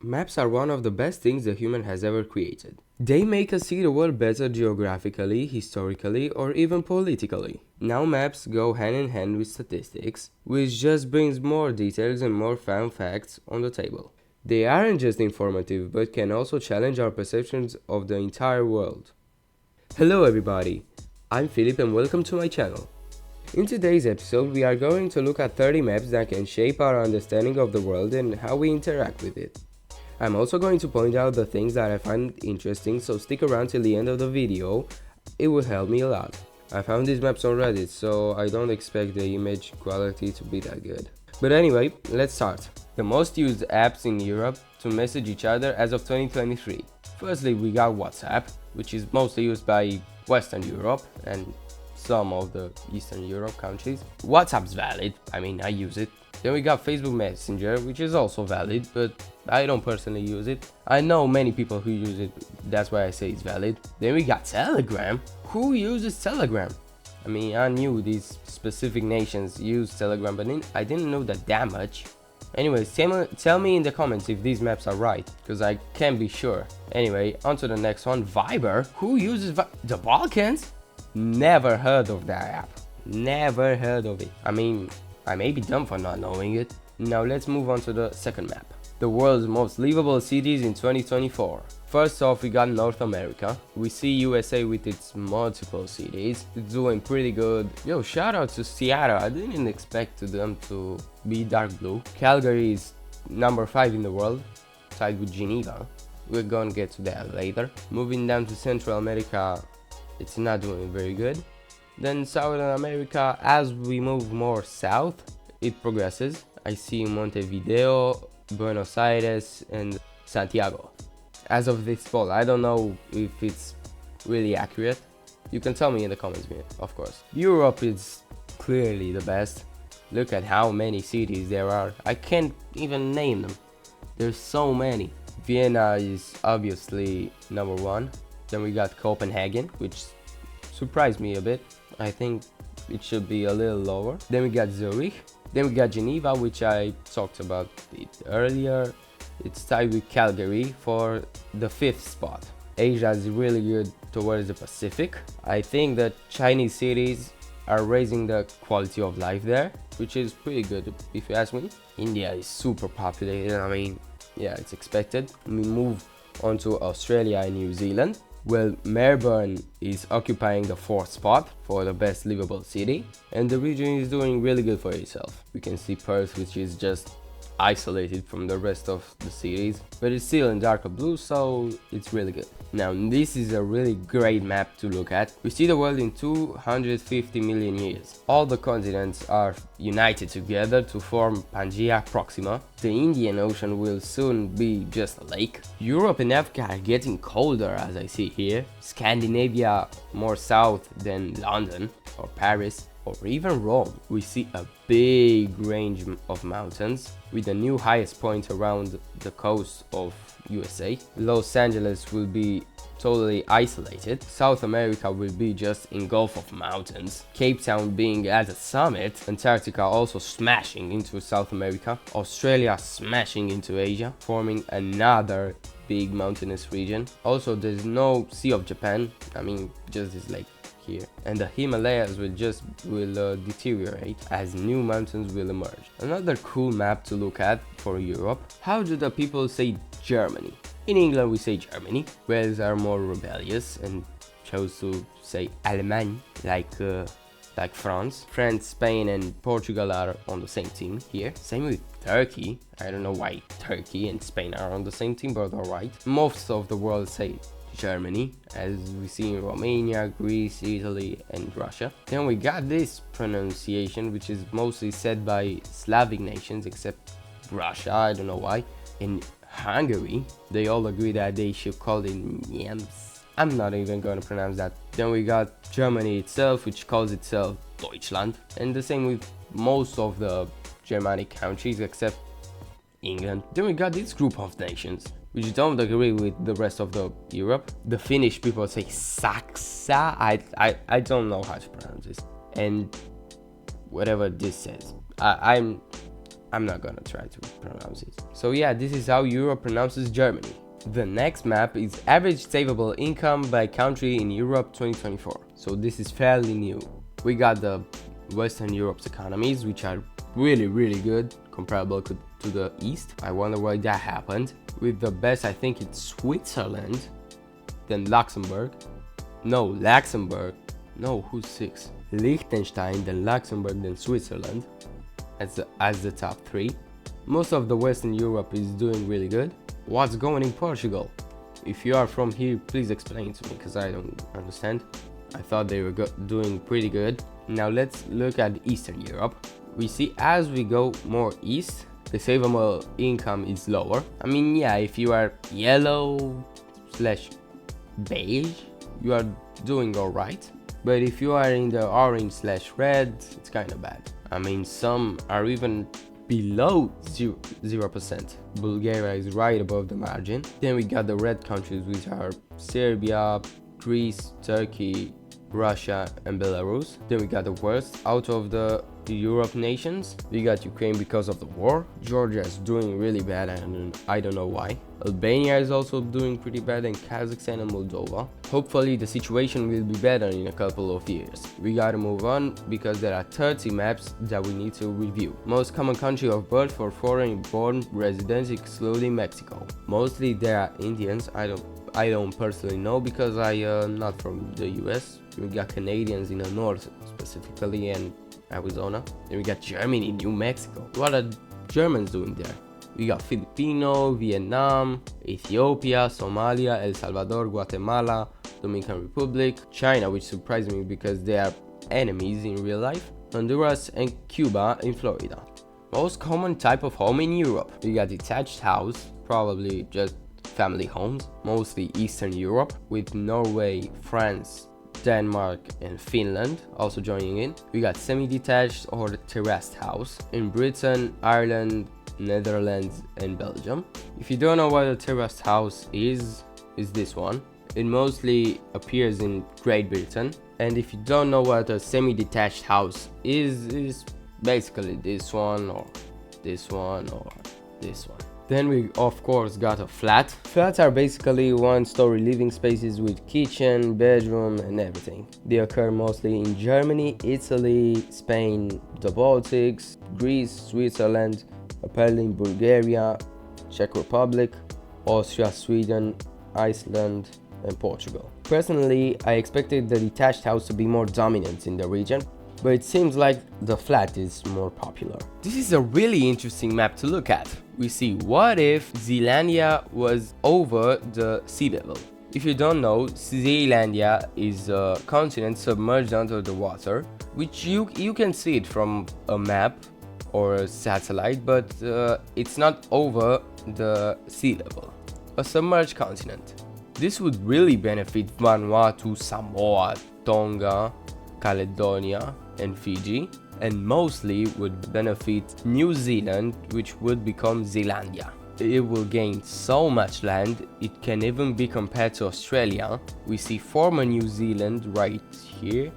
Maps are one of the best things the human has ever created. They make us see the world better geographically, historically, or even politically. Now maps go hand in hand with statistics, which just brings more details and more fun facts on the table. They aren't just informative, but can also challenge our perceptions of the entire world. Hello everybody, I'm Philip and welcome to my channel. In today's episode, we are going to look at 30 maps that can shape our understanding of the world and how we interact with it. I'm also going to point out the things that I find interesting, so stick around till the end of the video, it will help me a lot. I found these maps on Reddit, so I don't expect the image quality to be that good. But anyway, let's start. The most used apps in Europe to message each other as of 2023. Firstly, we got WhatsApp, which is mostly used by Western Europe and some of the Eastern Europe countries. WhatsApp's valid, I use it. Then we got Facebook Messenger, which is also valid, but I don't personally use it. I know many people who use it, that's why I say it's valid. Then we got Telegram. Who uses Telegram? I knew these specific nations use Telegram, but I didn't know that much. Anyways, tell me in the comments if these maps are right, because I can't be sure. Anyway, on to the next one, Viber. Who uses the Balkans? Never heard of that app. Never heard of it. I may be dumb for not knowing it. Now let's move on to the second map. The world's most livable cities in 2024. First off, we got North America. We see USA with its multiple cities. It's doing pretty good. Yo, shout out to Seattle. I didn't expect them to be dark blue. Calgary is number 5 in the world, tied with Geneva. We're gonna get to that later. Moving down to Central America, it's not doing very good. Then Southern America, as we move more south, it progresses. I see Montevideo, Buenos Aires and Santiago. As of this poll, I don't know if it's really accurate. You can tell me in the comments, of course. Europe is clearly the best. Look at how many cities there are. I can't even name them. There's so many. Vienna is obviously number 1. Then we got Copenhagen, which surprised me a bit. I think it should be a little lower. Then we got Zurich. Then we got Geneva, which I talked about it earlier. It's tied with Calgary for the 5th spot. Asia is really good towards the Pacific. I think that Chinese cities are raising the quality of life there, which is pretty good if you ask me. India is super populated. Yeah, it's expected. We move on to Australia and New Zealand. Well, Melbourne is occupying the 4th spot for the best livable city, and the region is doing really good for itself. We can see Perth, which is just isolated from the rest of the cities, but it's still in darker blue, so it's really good. Now, this is a really great map to look at. We see the world in 250 million years. All the continents are united together to form Pangaea Proxima. The Indian Ocean will soon be just a lake. Europe and Africa are getting colder, as I see here. Scandinavia more south than London or Paris or even Rome. We see a big range of mountains with the new highest point around the coast of USA. Los Angeles will be totally isolated. South America will be just engulfed of mountains. Cape Town being at the summit. Antarctica also smashing into South America. Australia smashing into Asia, forming another big mountainous region. Also, there's no Sea of Japan. Just this lake here, and the Himalayas will deteriorate as new mountains will emerge. Another cool map to look at for Europe. How do the people say Germany? In England we say Germany. Wales are more rebellious and chose to say Allemagne, like France. France, Spain and Portugal are on the same team here. Same with Turkey. I don't know why Turkey and Spain are on the same team, but alright. Most of the world say Germany, as we see in Romania, Greece, Italy and Russia. Then we got this pronunciation, which is mostly said by Slavic nations except Russia, I don't know why. In Hungary, they all agree that they should call it Niems. I'm not even gonna pronounce that. Then we got Germany itself, which calls itself Deutschland, and the same with most of the Germanic countries except England. Then we got this group of nations which don't agree with the rest of the Europe. The Finnish people say Saksa. I don't know how to pronounce this, and whatever this says, I'm I'm not gonna try to pronounce it. So yeah, this is how Europe pronounces Germany. The next map is average savable income by country in Europe 2024. So this is fairly new. We got the Western Europe's economies, which are really good, comparable to the East. I wonder why that happened. With the best, I think it's Switzerland, then Luxembourg. No, Luxembourg. No, who's 6? Liechtenstein, then Luxembourg, then Switzerland as the top 3. Most of the Western Europe is doing really good. What's going in Portugal? If you are from here, please explain to me, because I don't understand. I thought they were doing pretty good. Now let's look at Eastern Europe. We see as we go more east, the savable income is lower. I mean, yeah, if you are yellow / beige, you are doing alright. But if you are in the orange / red, it's kind of bad. I mean, some are even below 0%. Bulgaria is right above the margin. Then we got the red countries, which are Serbia, Greece, Turkey, Russia and Belarus. Then we got the worst out of the Europe nations. We got Ukraine because of the war. Georgia is doing really bad and I don't know why. Albania is also doing pretty bad, and Kazakhstan and Moldova. Hopefully the situation will be better in a couple of years. We gotta move on because there are 30 maps that we need to review. Most common country of birth for foreign born residents excluding Mexico. Mostly there are Indians. I don't personally know because I am not from the US. We got Canadians in the north specifically and Arizona. Then we got Germany, New Mexico. What are Germans doing there? We got Filipino, Vietnam, Ethiopia, Somalia, El Salvador, Guatemala, Dominican Republic, China, which surprised me because they are enemies in real life, Honduras and Cuba in Florida. Most common type of home in Europe. We got detached house, probably just family homes, mostly Eastern Europe, with Norway, France, Denmark and Finland also joining in. We got semi-detached or terraced house in Britain, Ireland, Netherlands and Belgium. If you don't know what a terraced house is this one. It mostly appears in Great Britain. And if you don't know what a semi-detached house is basically this one or this one or this one. Then we of course got a flat. Flats are basically one-story living spaces with kitchen, bedroom and everything. They occur mostly in Germany, Italy, Spain, the Baltics, Greece, Switzerland, apparently in Bulgaria, Czech Republic, Austria, Sweden, Iceland and Portugal. Personally, I expected the detached house to be more dominant in the region, but it seems like the flat is more popular. This is a really interesting map to look at. We see what if Zealandia was over the sea level. If you don't know, Zealandia is a continent submerged under the water, which you can see it from a map or a satellite, but it's not over the sea level. A submerged continent. This would really benefit Vanuatu, Samoa, Tonga, Caledonia and Fiji, and mostly would benefit New Zealand, which would become Zealandia. It will gain so much land, it can even be compared to Australia. We see former New Zealand right here.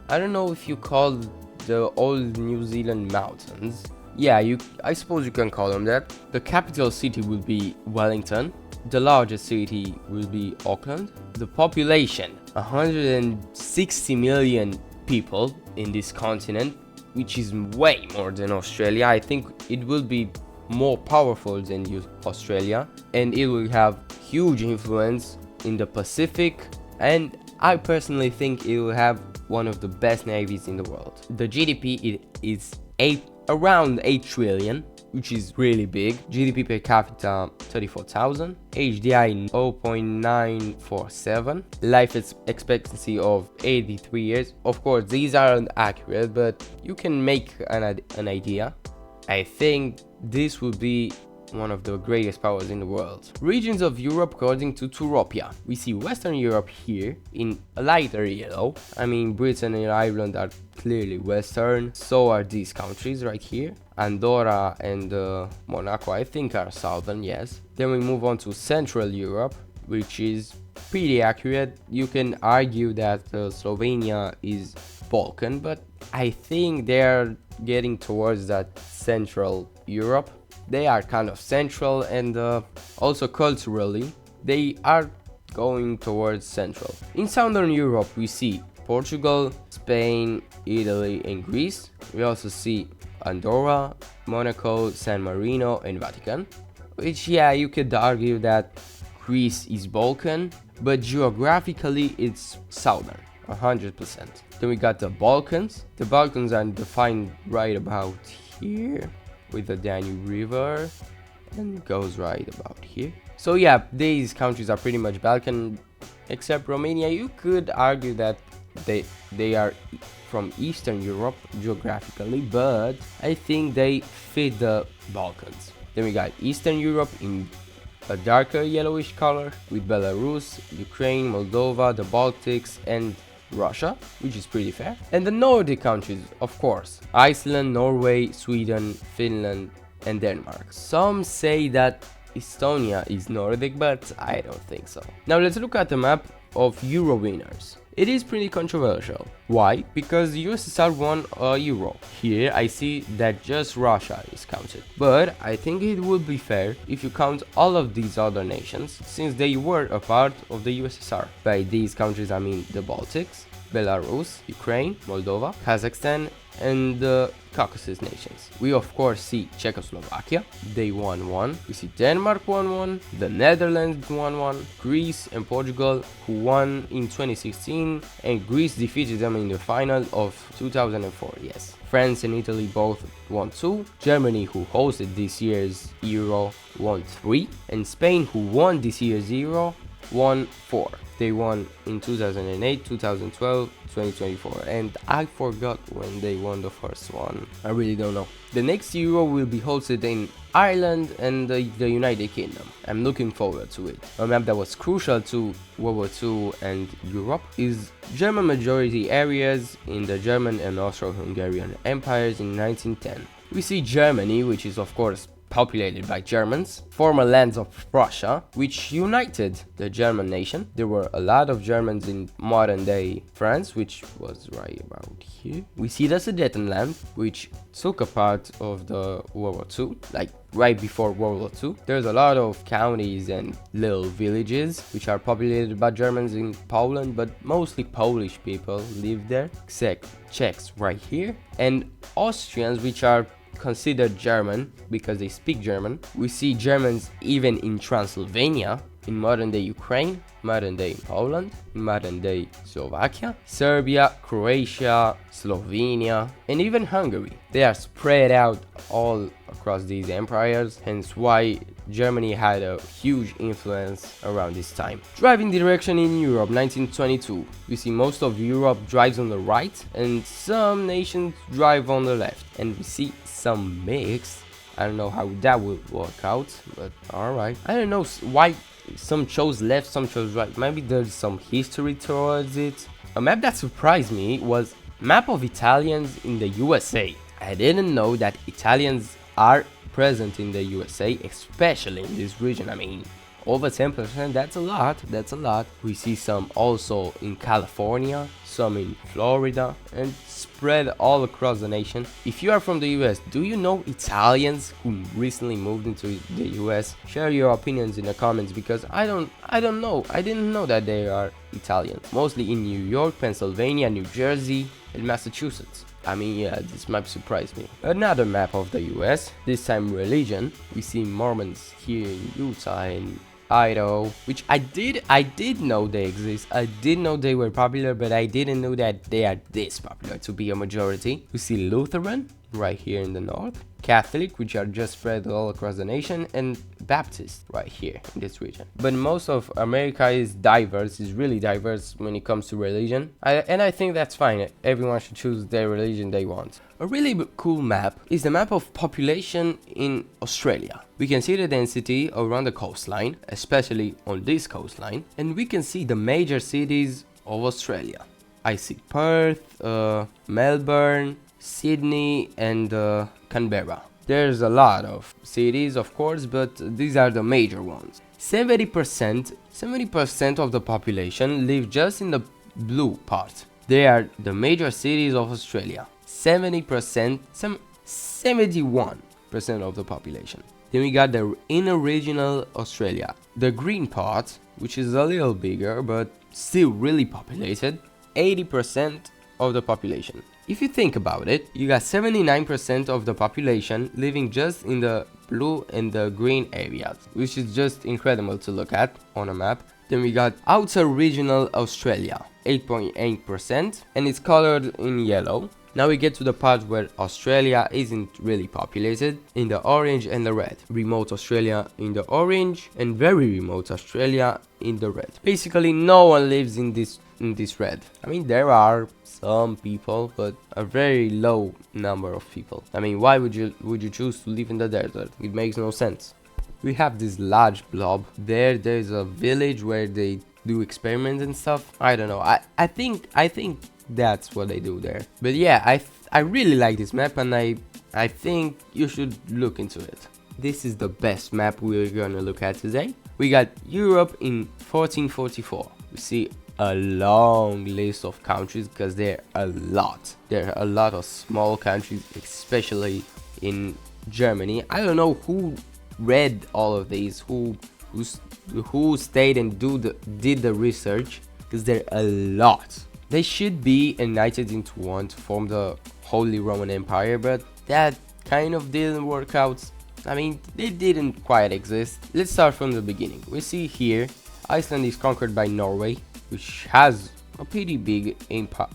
I don't know if you call the old New Zealand mountains. Yeah, I suppose you can call them that. The capital city will be Wellington. The largest city will be Auckland. The population, 160 million people in this continent, which is way more than Australia. I think it will be more powerful than Australia, and it will have huge influence in the Pacific, and I personally think it will have one of the best navies in the world. The GDP is around 8 trillion, which is really big. GDP per capita 34,000, HDI 0.947, life expectancy of 83 years. Of course, these aren't accurate, but you can make an idea. I think this would be one of the greatest powers in the world. Regions of Europe according to Turopia. We see Western Europe here in a lighter yellow. I mean, Britain and Ireland are clearly Western. So are these countries right here. Andorra and Monaco, I think, are Southern, yes. Then we move on to Central Europe, which is pretty accurate. You can argue that Slovenia is Balkan, but I think they're getting towards that Central Europe. They are kind of central, and also culturally they are going towards central. In Southern Europe we see Portugal, Spain, Italy and Greece. We also see Andorra, Monaco, San Marino and Vatican, which, yeah, you could argue that Greece is Balkan, but geographically it's southern, 100%. Then we got the Balkans. The Balkans are defined right about here with the Danube River and goes right about here. So yeah, these countries are pretty much Balkan, except Romania. You could argue that they are from Eastern Europe geographically, but I think they fit the Balkans. Then we got Eastern Europe in a darker yellowish color with Belarus, Ukraine, Moldova, the Baltics and Russia, which is pretty fair. And the Nordic countries, of course, Iceland, Norway, Sweden, Finland and Denmark. Some say that Estonia is Nordic, but I don't think so. Now let's look at the map of Euro winners. It is pretty controversial. Why? Because the USSR won a Euro. Here I see that just Russia is counted. But I think it would be fair if you count all of these other nations, since they were a part of the USSR. By these countries I mean the Baltics, Belarus, Ukraine, Moldova, Kazakhstan and the Caucasus nations. We of course see Czechoslovakia, they won one. We see Denmark won one, the Netherlands won one, Greece and Portugal who won in 2016 and Greece defeated them in the final of 2004, yes. France and Italy both won 2, Germany who hosted this year's Euro won 3 and Spain who won this year's Euro won 4. They won in 2008, 2012, 2024 and I forgot when they won the first one. I really don't know. The next Euro will be hosted in Ireland and the United Kingdom. I'm looking forward to it. A map that was crucial to World War II and Europe is German majority areas in the German and Austro-Hungarian empires in 1910. We see Germany, which is of course populated by Germans, former lands of Prussia, which united the German nation. There were a lot of Germans in modern day France, which was right about here. We see the Sudetenland, which took a part of the World War II, like right before World War II. There's a lot of counties and little villages which are populated by Germans in Poland, but mostly Polish people live there, except Czechs right here, and Austrians, which are considered German because they speak German. We see Germans even in Transylvania, in modern day Ukraine, modern day Poland, modern day Slovakia, Serbia, Croatia, Slovenia, and even Hungary. They are spread out all across these empires, hence why Germany had a huge influence around this time. Driving direction in Europe, 1922. We see most of Europe drives on the right and some nations drive on the left. And we see some mix. I don't know how that will work out, but alright. I don't know why some chose left, some chose right. Maybe there's some history towards it. A map that surprised me was map of Italians in the USA. I didn't know that Italians are present in the USA, especially in this region. I mean, over 10%, that's a lot. We see some also in California, some in Florida, and spread all across the nation. If you are from the US, do you know Italians who recently moved into the US? Share your opinions in the comments, because I don't know. I didn't know that they are Italians. Mostly in New York, Pennsylvania, New Jersey, and Massachusetts. I mean, yeah, this map surprised me. Another map of the US, this time religion. We see Mormons here in Utah and Idaho, which I did know they exist. I did know they were popular, but I didn't know that they are this popular to be a majority. We see Lutheran right here in the north, Catholic, which are just spread all across the nation, and Baptist right here in this region. But most of America is diverse, is really diverse when it comes to religion, and I think that's fine. Everyone should choose their religion they want. A really cool map is the map of population in Australia. We can see the density around the coastline, especially on this coastline, and we can see the major cities of Australia. I see Perth, Melbourne, Sydney and Canberra. There's a lot of cities, of course, but these are the major ones. 70% of the population live just in the blue part. They are the major cities of Australia. 70%, 71 of the population. Then we got the inner regional Australia, the green part, which is a little bigger but still really populated, 80% of the population. If you think about it, you got 79% of the population living just in the blue and the green areas, which is just incredible to look at on a map. Then we got outer regional Australia, 8.8%, and it's colored in yellow. Now we get to the part where Australia isn't really populated, in the orange and the red. Remote Australia in the orange and very remote Australia in the red. Basically no one lives in this red. I mean, there are some people, but a very low number of people. I mean, why would you choose to live in the desert? It makes no sense. We have this large blob. There's a village where they do experiments and stuff. I don't know. I think that's what they do there. But yeah, I really like this map, and I think you should look into it. This is the best map we're gonna look at today. We got Europe in 1444. We see a long list of countries because there are a lot. There are a lot of small countries, especially in Germany. I don't know who read all of these, who stayed and did the research, because there are a lot. They should be united into one to form the Holy Roman Empire, but that kind of didn't work out. I mean, they didn't quite exist. Let's start from the beginning. We see here Iceland is conquered by Norway, which has a pretty big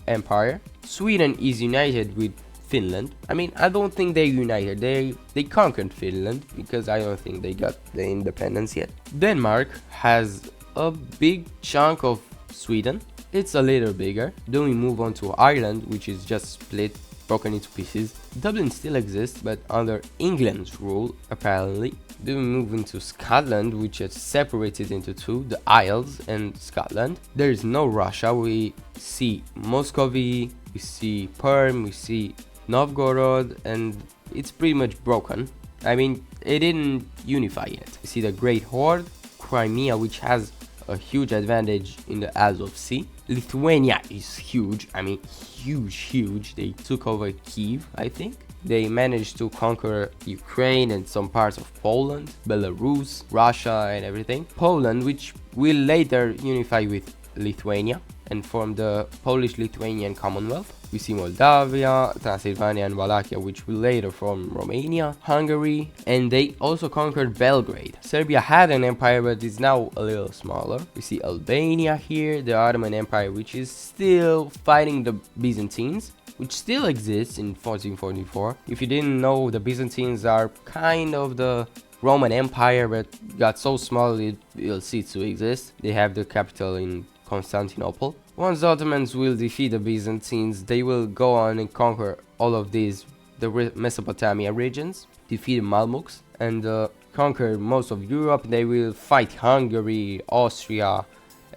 empire. Sweden is united with Finland. I mean, I don't think they're united. They conquered Finland, because I don't think they got the independence yet. Denmark has a big chunk of Sweden. It's a little bigger. Then we move on to Ireland, which is just split, broken into pieces. Dublin still exists, but under England's rule, apparently. Then we move into Scotland, which is separated into two, the Isles and Scotland. There is no Russia. We see Muscovy, we see Perm, we see Novgorod, and it's pretty much broken. I mean, it didn't unify yet. We see the Great Horde, Crimea, which has a huge advantage in the Azov Sea. Lithuania is huge. I mean, huge. They took over Kiev, I think. They managed to conquer Ukraine and some parts of Poland, Belarus, Russia, and everything. Poland, which will later unify with Lithuania and form the Polish-Lithuanian Commonwealth. We see Moldavia, Transylvania, and Wallachia, which will later form Romania, Hungary, and they also conquered Belgrade. Serbia had an empire, but is now a little smaller. We see Albania here, the Ottoman Empire, which is still fighting the Byzantines, which still exists in 1444. If you didn't know, the Byzantines are kind of the Roman Empire, but got so small it will cease to exist. They have the capital in Constantinople. Once the Ottomans will defeat the Byzantines, they will go on and conquer all of these, the Mesopotamia regions, defeat Mamluks, and conquer most of Europe. They will fight Hungary, Austria,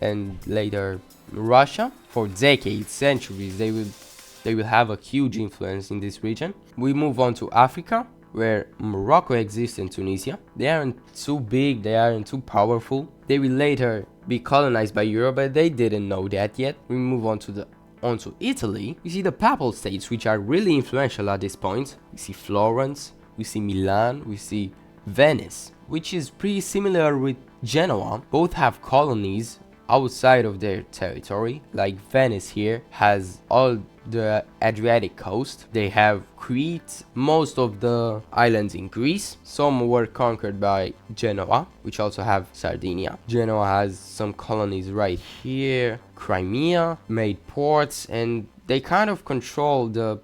and later Russia. For decades, centuries, they will have a huge influence in this region. We move on to Africa, where Morocco exists, and Tunisia. They aren't too big, they aren't too powerful. They will later be colonized by Europe, but they didn't know that yet. We move on to Italy. We see the Papal States, which are really influential at this point. We see Florence, we see Milan, we see Venice, which is pretty similar with Genoa. Both have colonies outside of their territory. Like Venice here has all the Adriatic coast. They have Crete, most of the islands in Greece. Some were conquered by Genoa, which also have Sardinia. Genoa has some colonies right here. Crimea made ports, and they kind of control the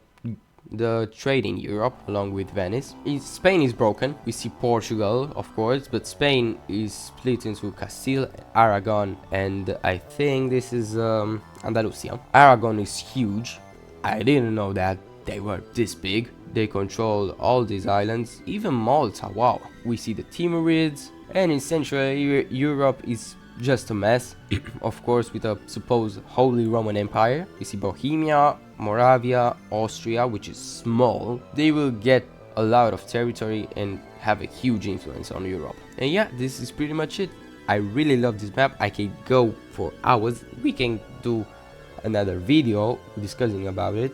trade in Europe along with Venice. Spain is broken. We see Portugal, of course, but Spain is split into Castile, Aragon, and I think this is Andalusia. Aragon is huge. I didn't know that they were this big. They control all these islands, even Malta. Wow. We see the Timurids, and in Central Europe is just a mess. Of course, with a supposed Holy Roman Empire. We see Bohemia, Moravia, Austria, which is small. They will get a lot of territory and have a huge influence on Europe. And yeah, this is pretty much it. I really love this map. I can go for hours. We can do another video discussing about it.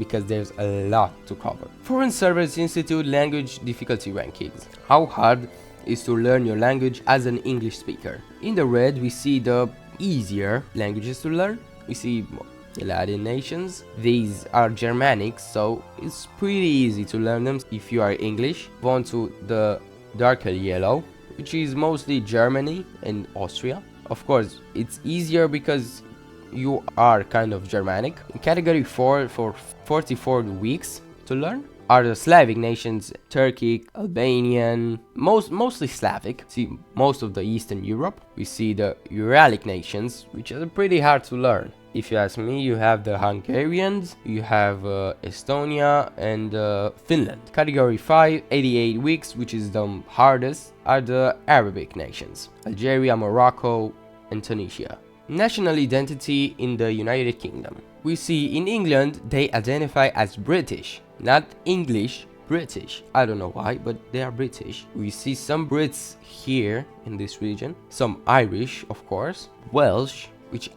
because there's a lot to cover. Foreign Service Institute Language Difficulty Rankings. How hard is to learn your language as an English speaker? In the red, we see the easier languages to learn. We see the Latin nations. These are Germanic, so it's pretty easy to learn them if you are English. Go on to the darker yellow, which is mostly Germany and Austria. Of course, it's easier because you are kind of Germanic. In category 4 for 44 weeks to learn are the Slavic nations, Turkic, Albanian, mostly Slavic. See, most of the Eastern Europe. We see the Uralic nations, which are pretty hard to learn. If you ask me, you have the Hungarians, you have Estonia and Finland. Category 5, 88 weeks, which is the hardest, are the Arabic nations, Algeria, Morocco, and Tunisia. National identity in the United Kingdom. We see in England they identify as British, not English, British. I don't know why, but they are British. We see some Brits here in this region, some Irish, of course, Welsh, which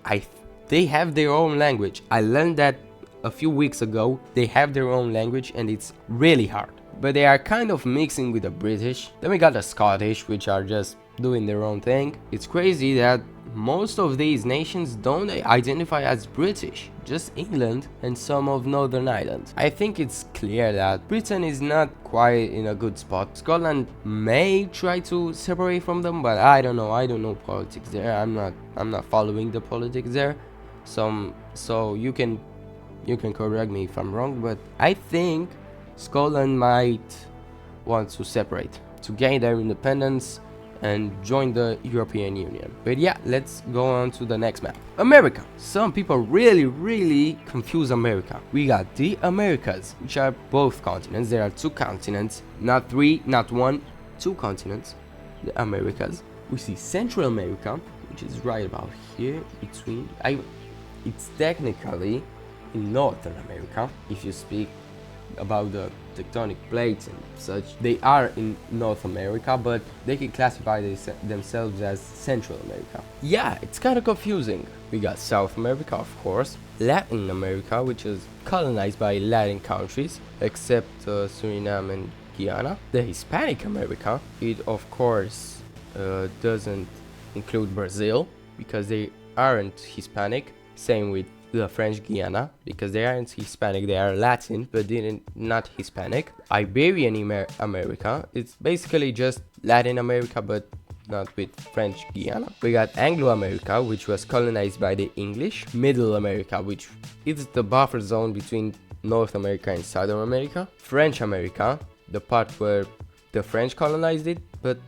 they have their own language. I learned that a few weeks ago. They have their own language and it's really hard, but they are kind of mixing with the British. Then we got the Scottish, which are just doing their own thing. It's crazy that most of these nations don't identify as British, just England and some of Northern Ireland. I think it's clear that Britain is not quite in a good spot. Scotland may try to separate from them, but I don't know politics there. I'm not following the politics there. So you can correct me if I'm wrong, but I think Scotland might want to separate to gain their independence and join the European Union. But yeah, let's go on to the next map. America. Some people really confuse America. We got the Americas, which are both continents. There are 2 continents, not 3, not 1, 2 continents, the Americas. We see Central America, which is right about here between. It's technically in Northern America. If you speak about the tectonic plates and such, they are in North America, but they can classify themselves as Central America. Yeah, it's kind of confusing. We got South America, of course, Latin America, which is colonized by Latin countries, except Suriname and Guyana. The Hispanic America, it of course doesn't include Brazil, because they aren't Hispanic. Same with the French Guiana, because they aren't Hispanic, they are Latin, but not Hispanic. Iberian America, it's basically just Latin America, but not with French Guiana. We got Anglo America, which was colonized by the English. Middle America, which is the buffer zone between North America and Southern America. French America, the part where the French colonized it, but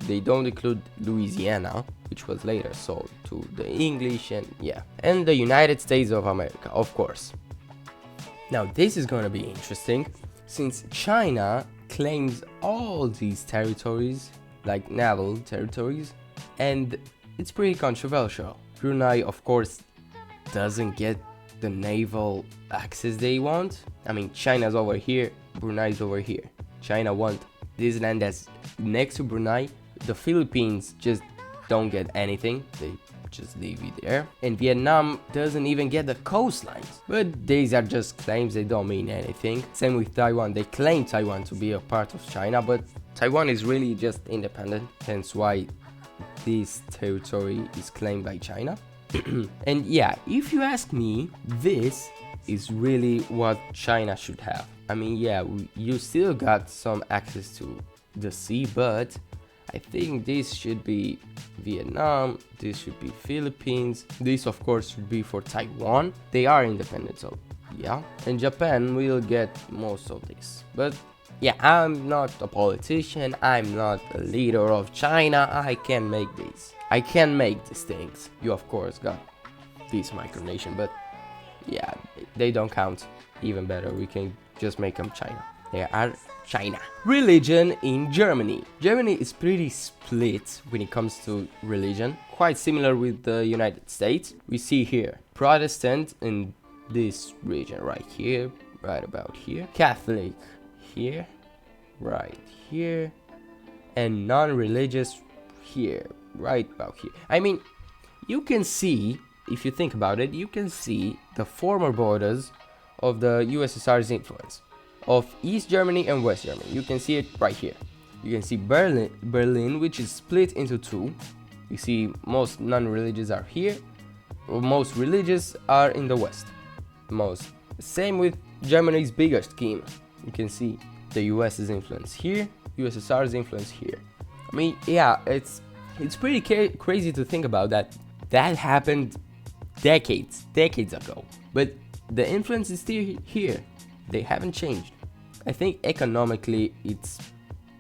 they don't include Louisiana, which was later sold to the English, and yeah. And the United States of America, of course. Now this is gonna be interesting, since China claims all these territories, like naval territories, and it's pretty controversial. Brunei, of course, doesn't get the naval access they want. I mean, China's over here, Brunei's over here. China wants this land that's next to Brunei. The Philippines just don't get anything, they just leave it there. And Vietnam doesn't even get the coastlines. But these are just claims, they don't mean anything. Same with Taiwan, they claim Taiwan to be a part of China, but Taiwan is really just independent, hence why this territory is claimed by China. And yeah, if you ask me, this is really what China should have. I mean, yeah, you still got some access to the sea, but I think this should be Vietnam, this should be Philippines, this of course should be for Taiwan. They are independent, so yeah. And Japan will get most of this. But yeah, I'm not a politician, I'm not a leader of China, I can make these. I can make these things. You of course got this micronation, but yeah, they don't count. Even better, we can just make them China. They are China. Religion in Germany. Germany is pretty split when it comes to religion, quite similar with the United States. We see here Protestant in this region right here, right about here, Catholic here, right here, and non-religious here, right about here. I mean, you can see, if you think about it, you can see the former borders of the USSR's influence of East Germany and West Germany. You can see it right here. You can see Berlin, which is split into two. You see most non-religious are here, most religious are in the west. Same with Germany's bigger scheme. You can see the US's influence here, USSR's influence here. I mean, yeah, it's pretty crazy to think about that. That happened decades ago, but the influence is still here. They haven't changed. I think economically it's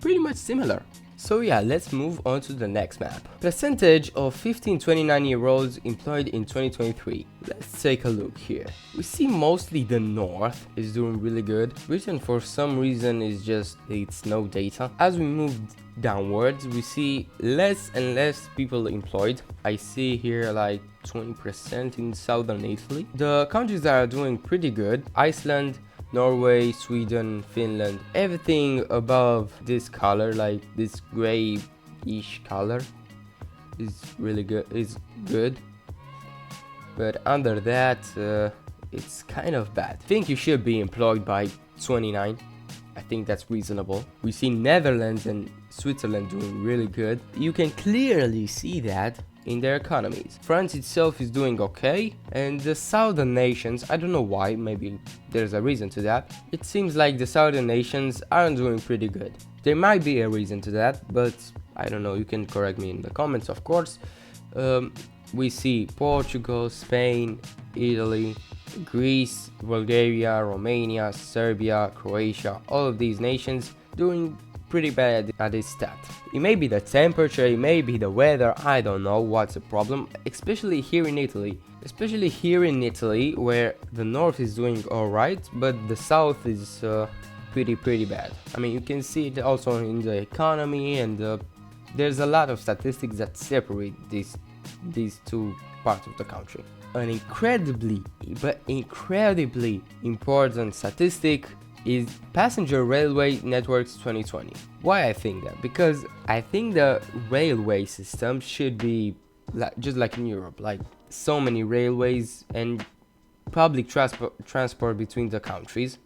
pretty much similar. So yeah, let's move on to the next map. Percentage of 15-29-year-olds employed in 2023. Let's take a look here. We see mostly the north is doing really good. Britain for some reason is just, it's no data. As we move downwards, we see less and less people employed. I see here like 20% in southern Italy. The countries that are doing pretty good: Iceland, Norway, Sweden, Finland. Everything above this color, like this grayish color, is really good. Is good, but under that, it's kind of bad. I think you should be employed by 29. I think that's reasonable. We see Netherlands and Switzerland doing really good. You can clearly see that in their economies. France itself is doing okay, and the southern nations, I don't know why, maybe there's a reason to that. It seems like the southern nations aren't doing pretty good. There might be a reason to that, but I don't know, you can correct me in the comments, of course. We see Portugal, Spain, Italy, Greece, Bulgaria, Romania, Serbia, Croatia, all of these nations doing pretty bad at this stat. It may be the temperature, it may be the weather, I don't know what's the problem, especially here in Italy. Especially here in Italy, where the north is doing alright, but the south is pretty bad. I mean, you can see it also in the economy, and there's a lot of statistics that separate these two parts of the country. An incredibly important statistic is Passenger Railway Networks 2020. Why I think that? Because I think the railway system should be just like in Europe, like so many railways and public transport between the countries.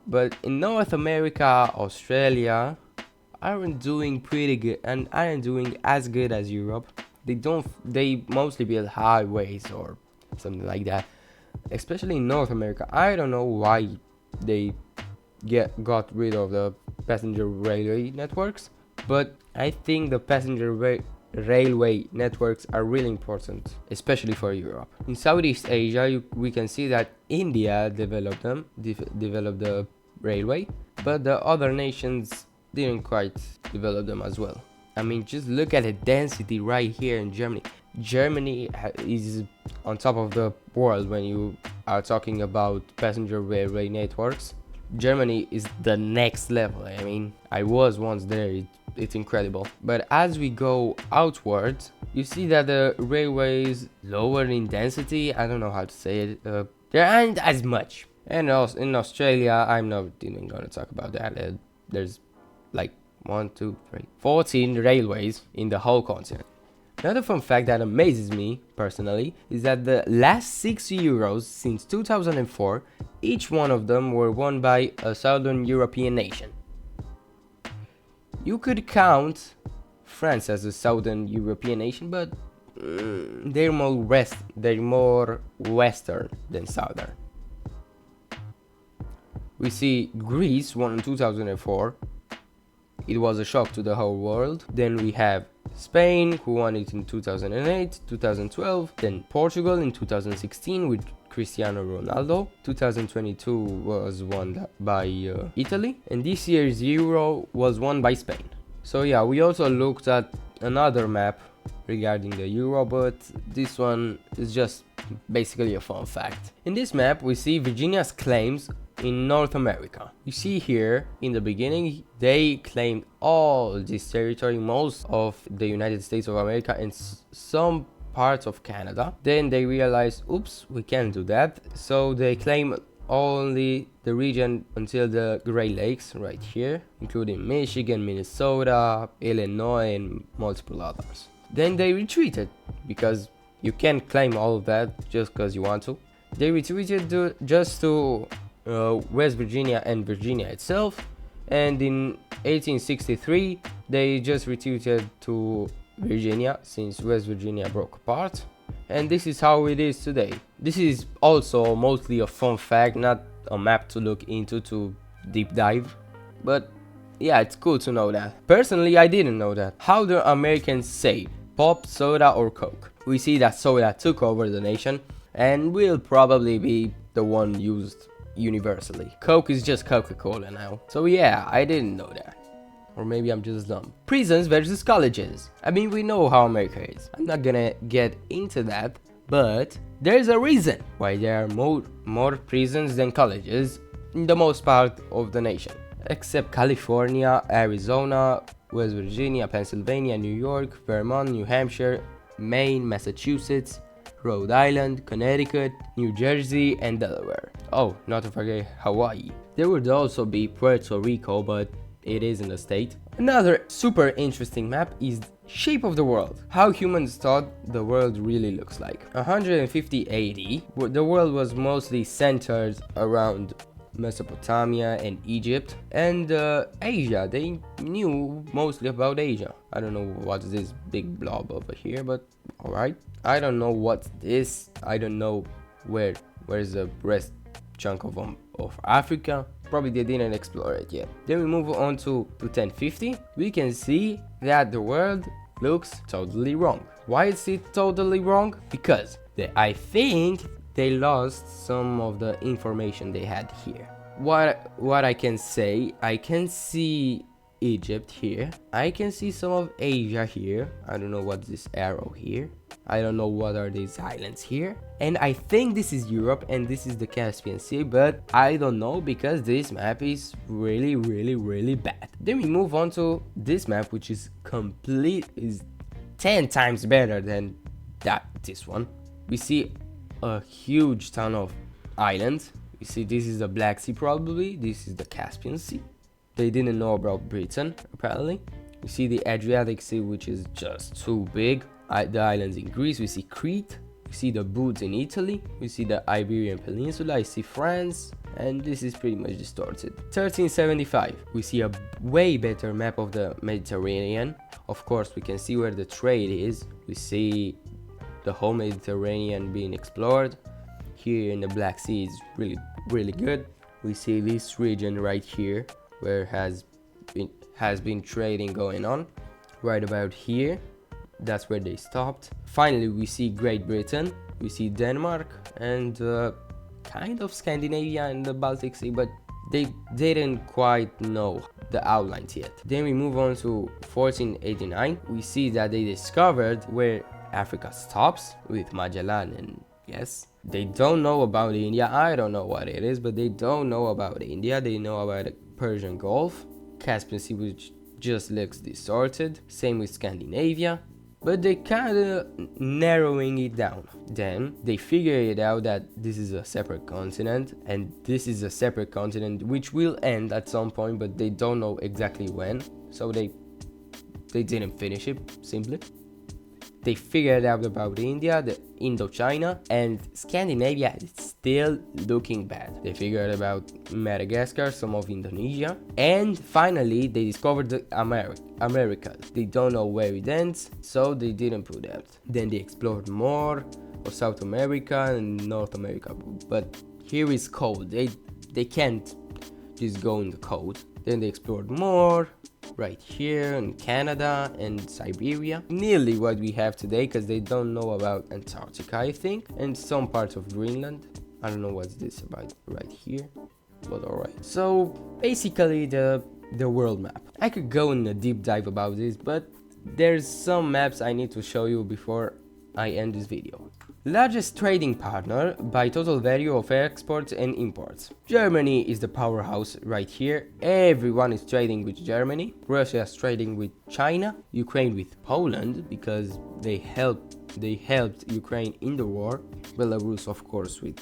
But in North America, Australia aren't doing pretty good and aren't doing as good as Europe. They mostly build highways or something like that. Especially in North America, I don't know why they got rid of the passenger railway networks, but I think the passenger railway networks are really important, especially for Europe. In Southeast Asia, we can see that India developed the railway, but the other nations didn't quite develop them as well. I mean, just look at the density right here in Germany. Germany is on top of the world when you are talking about passenger railway networks. Germany is the next level. I mean, I was once there, it's incredible. But as we go outwards, you see that the railways lower in density. I don't know how to say it. There aren't as much. And also in Australia, I'm not even gonna talk about that. There's like 14 railways in the whole continent. Another fun fact that amazes me personally is that the last 6 Euros since 2004, each one of them were won by a Southern European nation. You could count France as a Southern European nation, but they're more Western than Southern. We see Greece won in 2004. It was a shock to the whole world. Then we have Spain, who won it in 2008, 2012. Then Portugal in 2016 with Cristiano Ronaldo. 2022 was won by Italy. And this year's Euro was won by Spain. So yeah, we also looked at another map regarding the Euro, but this one is just basically a fun fact. In this map, we see Virginia's claims in North America. You see here in the beginning they claimed all this territory, most of the United States of America and some parts of Canada. Then they realized, oops, we can't do that, so they claim only the region until the Great Lakes right here, including Michigan, Minnesota, Illinois and multiple others. Then they retreated because you can't claim all of that just because you want to. They retreated just to West Virginia and Virginia itself, and in 1863 they just retreated to Virginia since West Virginia broke apart, and this is how it is today. This is also mostly a fun fact, not a map to look into to deep dive, but yeah, it's cool to know that. Personally, I didn't know that. How do Americans say pop, soda or Coke? We see that soda took over the nation and will probably be the one used universally. Coke is just Coca-Cola now. So yeah, I didn't know that. Or maybe I'm just dumb. Prisons versus colleges. I mean, we know how America is. I'm not gonna get into that, but there's a reason why there are more prisons than colleges in the most part of the nation. Except California, Arizona, West Virginia, Pennsylvania, New York, Vermont, New Hampshire, Maine, Massachusetts, Rhode Island, Connecticut, New Jersey, and Delaware. Oh, not to forget Hawaii. There would also be Puerto Rico, but it isn't a state. Another super interesting map is shape of the world. How humans thought the world really looks like. 150 AD, the world was mostly centered around Mesopotamia and Egypt and Asia. They knew mostly about Asia. I don't know what's this big blob over here, but alright. I don't know what's this. I don't know where's the rest chunk of Africa. Probably they didn't explore it yet. Then we move on to 1050. We can see that the world looks totally wrong. Why is it totally wrong? Because I think they lost some of the information they had here. What I can say, I can see Egypt here. I can see some of Asia here. I don't know what's this arrow here. I don't know what are these islands here. And I think this is Europe and this is the Caspian Sea, but I don't know because this map is really bad. Then we move on to this map, which is 10 times better than this one. We see a huge ton of islands. You see, this is the Black Sea probably. This is the Caspian Sea. They didn't know about Britain apparently. We see the Adriatic Sea, which is just too big. The islands in Greece. We see Crete. We see the Boots in Italy. We see the Iberian Peninsula. I see France. And this is pretty much distorted. 1375. We see a way better map of the Mediterranean. Of course, we can see where the trade is. We see the whole Mediterranean being explored. Here in the Black Sea is really good. We see this region right here where has been trading going on. Right about here, that's where they stopped. Finally, we see Great Britain, we see Denmark, and kind of Scandinavia and the Baltic Sea, but they didn't quite know the outlines yet. Then we move on to 1489. We see that they discovered where Africa stops with Magellan, and yes, they don't know about India. I don't know what it is, but they don't know about India. They know about the Persian Gulf, Caspian Sea, which just looks distorted. Same with Scandinavia, but they kind of narrowing it down. Then they figure it out that this is a separate continent, and this is a separate continent which will end at some point, but they don't know exactly when. So they didn't finish it simply. They figured out about India, the Indochina, and Scandinavia is still looking bad. They figured about Madagascar, some of Indonesia, and finally they discovered the Americas. They don't know where it ends, so they didn't put that. Then they explored more of South America and North America, but here is cold. They can't just go in the cold. Then they explored more right here in Canada and Siberia, nearly what we have today, because they don't know about Antarctica, I think, and some parts of Greenland. I don't know what's this about right here, but alright. So basically the world map. I could go in a deep dive about this, but there's some maps I need to show you before I end this video. Largest trading partner by total value of exports and imports. Germany is the powerhouse right here. Everyone is trading with Germany. Russia is trading with China. Ukraine with Poland because they helped Ukraine in the war. Belarus, of course, with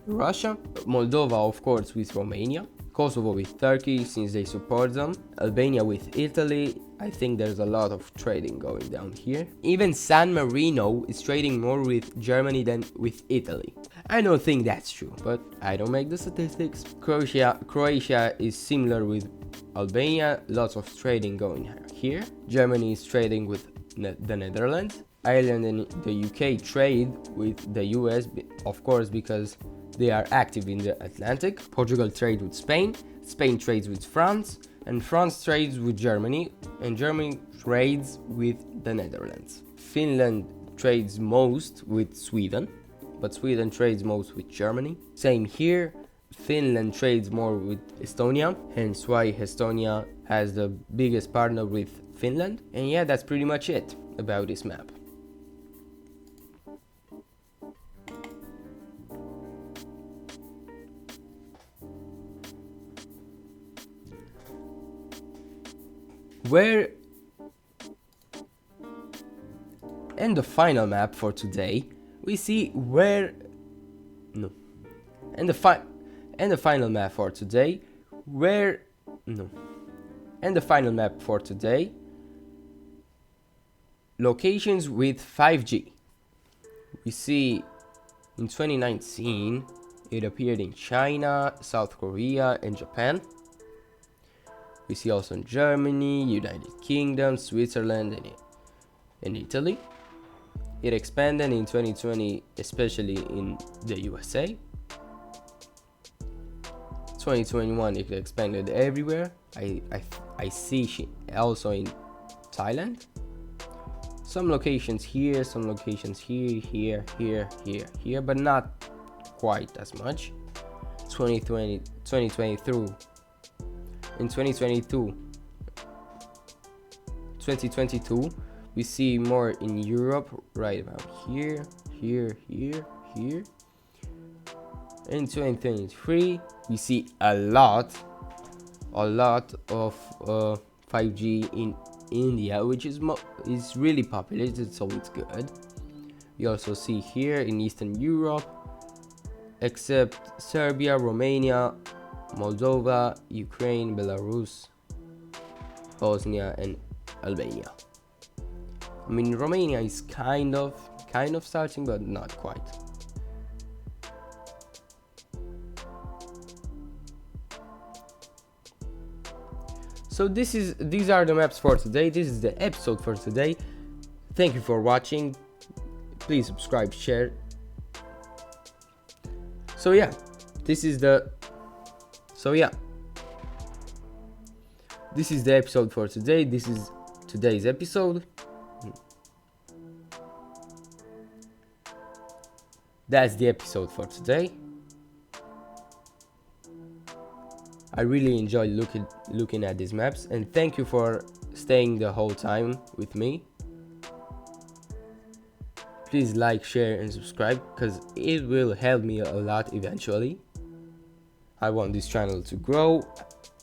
Russia. Moldova, of course, with Romania. Kosovo with Turkey, since they support them, Albania with Italy. I think there's a lot of trading going down here. Even San Marino is trading more with Germany than with Italy. I don't think that's true, but I don't make the statistics. Croatia is similar with Albania, lots of trading going here. Germany is trading with the Netherlands. Ireland and the UK trade with the US, of course, because they are active in the Atlantic. Portugal trades with Spain, Spain trades with France, and France trades with Germany, and Germany trades with the Netherlands. Finland trades most with Sweden, but Sweden trades most with Germany. Same here, Finland trades more with Estonia, hence why Estonia has the biggest partner with Finland. And yeah, that's pretty much it about this map. And the final map for today, we see where no. And the final map for today, where no. And the final map for today, locations with 5G. We see in 2019 it appeared in China, South Korea, and Japan. We see also in Germany, United Kingdom, Switzerland, and Italy. It expanded in 2020, especially in the USA. 2021 it expanded everywhere. I see also in Thailand. Some locations here, some locations here, but not quite as much. 2022. In 2022, we see more in Europe, right about here. In 2023, we see a lot of 5G in India, which is really populated, so it's good. We also see here in Eastern Europe, except Serbia, Romania, Moldova, Ukraine, Belarus, Bosnia, and Albania. I mean, Romania is kind of starting, but not quite. So these are the maps for today. This is the episode for today. Thank you for watching. Please subscribe, share. So yeah, this is the episode for today. This is today's episode. That's the episode for today. I really enjoyed looking at these maps, and thank you for staying the whole time with me. Please like, share, and subscribe, because it will help me a lot eventually. I want this channel to grow.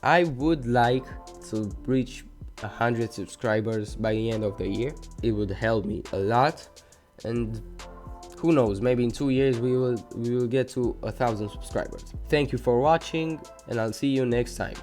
I would like to reach 100 subscribers by the end of the year. It would help me a lot, and who knows, maybe in 2 years we will get to 1,000 subscribers. Thank you for watching, and I'll see you next time.